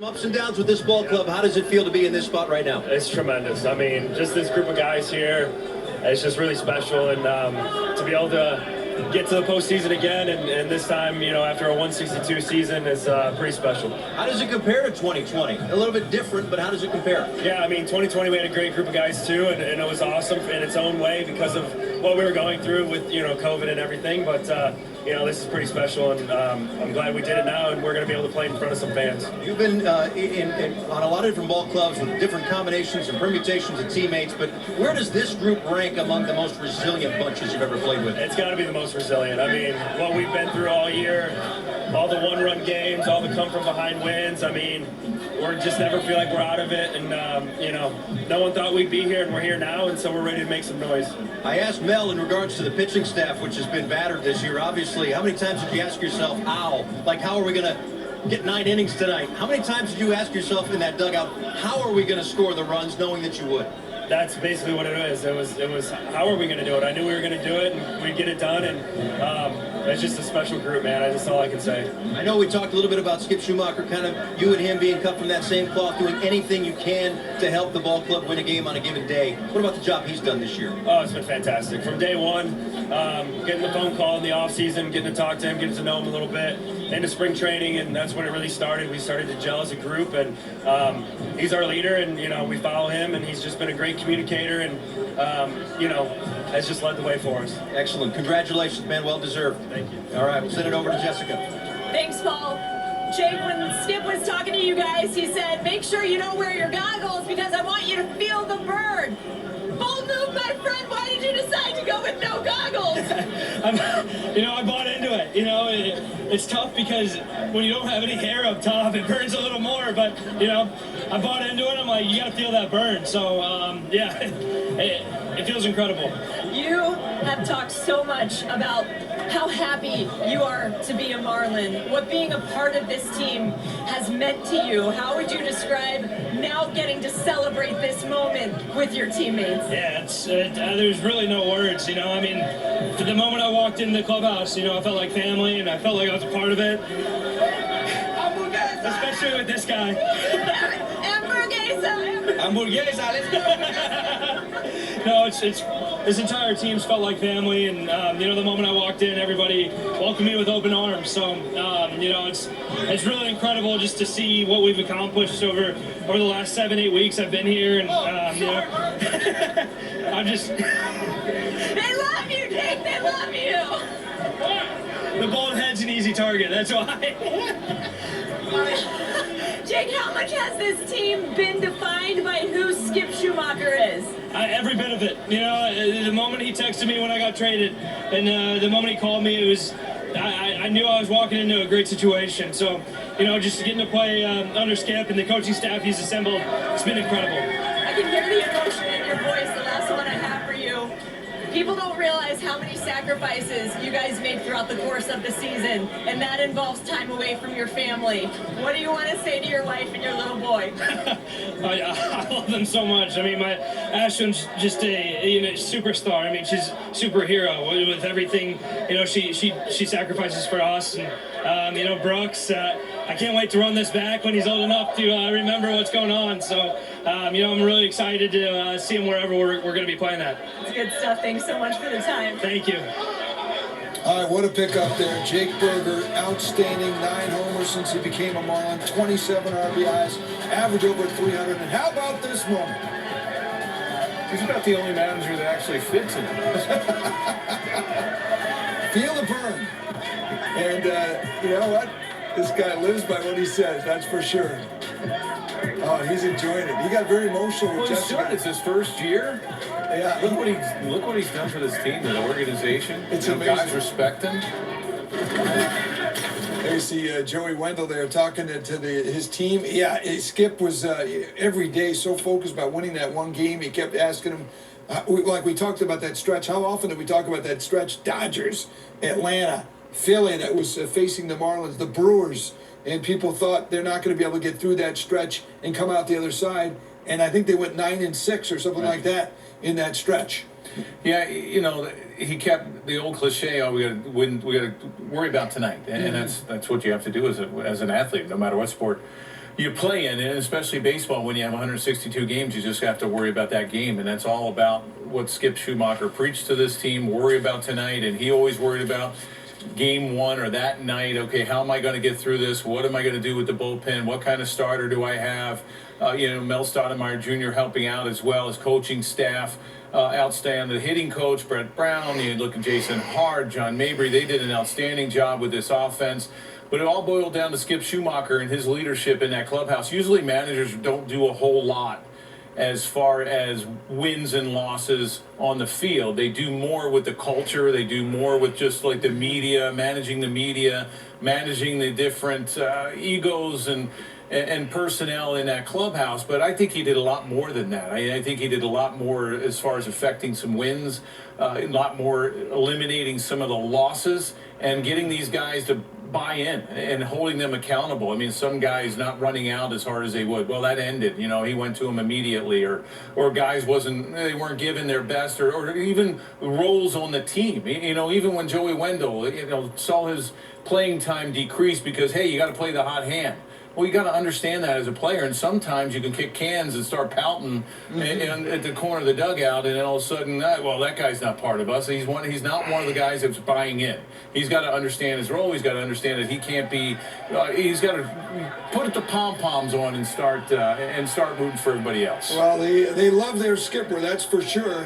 Ups and downs with this ball club. How does it feel to be in this spot right now? It's tremendous. I mean, just this group of guys here, it's just really special. And to be able to get to the postseason again, and this time, you know, after a 162 season is pretty special. How does it compare to 2020? A little bit different, but how does it compare? Yeah, I mean, 2020 we had a great group of guys too, and it was awesome in its own way because of what we were going through with, you know, COVID and everything. But you know, this is pretty special, and I'm glad we did it now, and we're going to be able to play in front of some fans. You've been on a lot of different ball clubs with different combinations and permutations of teammates, but where does this group rank among the most resilient bunches you've ever played with? It's got to be the most resilient. I mean, what we've been through all year, all the one-run games, all the come-from-behind wins, I mean, we're just never feel like we're out of it, and you know, no one thought we'd be here, and we're here now, and so we're ready to make some noise. I asked Mel in regards to the pitching staff, which has been battered this year, obviously. How many times did you ask yourself, how? Like, how are we going to get 9 innings tonight? How many times did you ask yourself in that dugout, how are we going to score the runs, knowing that you would? That's basically what it is. It was how are we going to do it? I knew we were going to do it, and we'd get it done, and it's just a special group, man. That's all I can say. I know we talked a little bit about Skip Schumacher, kind of you and him being cut from that same cloth, doing anything you can to help the ball club win a game on a given day. What about the job he's done this year? Oh, it's been fantastic. From day one, getting the phone call in the offseason, getting to talk to him, getting to know him a little bit, into spring training, and that's when it really started. We started to gel as a group, and he's our leader, and, you know, we follow him, and he's just been a great communicator, and, you know, has just led the way for us. Excellent. Congratulations, man. Well deserved. Thank you. All right, we'll send it over to Jessica. Thanks, Paul. Jake, when Skip was talking to you guys, he said, make sure you don't wear your goggles because I want you to feel the burn. Bold move, my friend. Why did you decide to go with no goggles? You know, I bought into it. You know, it's tough because when you don't have any hair up top, it burns a little more. But, you know, I bought into it. I'm like, you got to feel that burn. So, yeah, it feels incredible. You have talked so much about how happy you are to be a Marlin, what being a part of this team has meant to you. How would you describe now getting to celebrate this moment with your teammates? Yeah, there's really no words, you know. I mean, for the moment I walked in the clubhouse, you know, I felt like family, and I felt like I was a part of it. Especially with this guy. Hamburguesa, let's go. No, this entire team's felt like family, and you know, the moment I walked in, everybody welcomed me with open arms. So you know, it's really incredible just to see what we've accomplished over the last 7-8 weeks I've been here, and you know, I'm just. They love you, Jake. They love you. The bald head's an easy target. That's why. Jake, how much has this team been defined by who Skip Schumacher is? Every bit of it. You know, the moment he texted me when I got traded, and the moment he called me, it was. I knew I was walking into a great situation. So, you know, just getting to play under Skip and the coaching staff he's assembled, it's been incredible. I can hear the emotion in your voice. The last one I have for you. People don't realize how many sacrifices you guys made throughout the course of the season, and that involves time away from your family. What do you want to say to your wife and your little boy? I love them so much. I mean, my Ashton's just a superstar. I mean, she's a superhero with everything. You know, she sacrifices for us, and you know, Brooks. I can't wait to run this back when he's old enough to remember what's going on. So, you know, I'm really excited to see him wherever we're going to be playing at. It's good stuff. Thanks so much for the time. Thank you. All right, what a pickup there. Jake Berger, outstanding, 9 homers since he became a Marlin, 27 RBIs, average over 300. And how about this moment? He's about the only manager that actually fits in it. Feel the burn. And you know what? This guy lives by what he says, that's for sure. Oh, he's enjoying it. He got very emotional with Jessica. It's his first year. Yeah. Look what he's done for this team, the organization. It's amazing. Guys respect him. There you see Joey Wendell there talking to his team. Yeah, Skip was every day so focused about winning that one game. He kept asking him, like we talked about that stretch. How often did we talk about that stretch? Dodgers, Atlanta, Philly that was facing the Marlins, the Brewers, and people thought they're not going to be able to get through that stretch and come out the other side. And I think they went 9-6 or something like that in that stretch. Yeah, you know, he kept the old cliche, "Oh, we got to win. We got to worry about tonight," and that's what you have to do as an athlete, no matter what sport you play in, and especially baseball, when you have 162 games, you just have to worry about that game, and that's all about what Skip Schumacher preached to this team. Worry about tonight, and he always worried about game one or that night. Okay, how am I going to get through this? What am I going to do with the bullpen? What kind of starter do I have? Mel Stoudemire Jr. helping out as well as coaching staff. Outstanding. The hitting coach, Brett Brown. You look at Jason Hart, John Mabry. They did an outstanding job with this offense. But it all boiled down to Skip Schumacher and his leadership in that clubhouse. Usually managers don't do a whole lot as far as wins and losses on the field. They do more with the culture. They do more with just like the media, managing the different egos and personnel in that clubhouse. But I think he did a lot more than that. I think he did a lot more as far as affecting some wins, a lot more eliminating some of the losses and getting these guys to buy in and holding them accountable. I mean, some guys not running out as hard as they would. Well, that ended. He went to them immediately, or guys they weren't given their best, or even roles on the team. Even when Joey Wendell, saw his playing time decrease because, hey, you got to play the hot hand. Well, you got to understand that as a player, and sometimes you can kick cans and start pouting at the corner of the dugout, and then all of a sudden, that guy's not part of us. He's not one of the guys that's buying in. He's got to understand his role. He's got to understand that he can't be. He's got to put the pom-poms on and start rooting for everybody else. Well, they love their skipper, that's for sure.